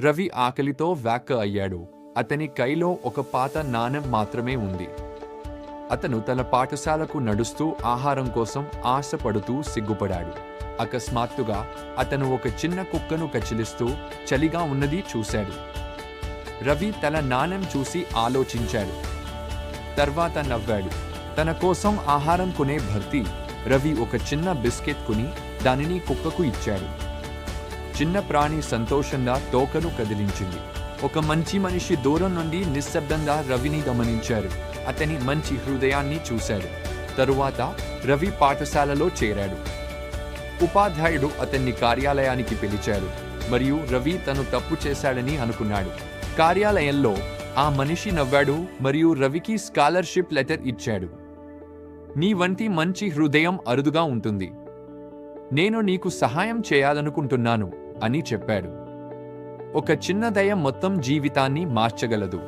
రవి ఆకలితో వ్యాక్క అయ్యాడు. అతని కైలో ఒక పాత నాణెం మాత్రమే ఉంది. అతను తన పాఠశాలకు నడుస్తూ ఆహారం కోసం ఆశపడుతూ సిగ్గుపడాడు. అకస్మాత్తుగా అతను ఒక చిన్న కుక్కను కచ్చిలిస్తూ చలిగా ఉన్నది చూశాడు. రవి తన నాణెం చూసి ఆలోచించాడు. తర్వాత నవ్వాడు. తన కోసం ఆహారం కొనే భర్తీ రవి ఒక చిన్న బిస్కెట్ కొని దానిని కుక్కకు ఇచ్చాడు. చిన్న ప్రాణి సంతోషంగా తోకను కదిలించింది. ఒక మంచి మనిషి దూరం నుండి నిశ్శబ్దంగా రవిని గమనించారు. అతని మంచి హృదయాన్ని చూశాడు. తరువాత రవి పాఠశాలలో చేరాడు. ఉపాధ్యాయుడు అతన్ని కార్యాలయానికి పిలిచాడు మరియు రవి తను తప్పు చేశాడని అనుకున్నాడు. కార్యాలయంలో ఆ మనిషి నవ్వాడు మరియు రవికి స్కాలర్షిప్ లెటర్ ఇచ్చాడు. నీ వంటి మంచి హృదయం అరుదుగా ఉంటుంది. నేను నీకు సహాయం చేయాలనుకుంటున్నాను అని చెప్పాడు. ఒక చిన్న దయ మొత్తం జీవితాన్ని మార్చగలదు.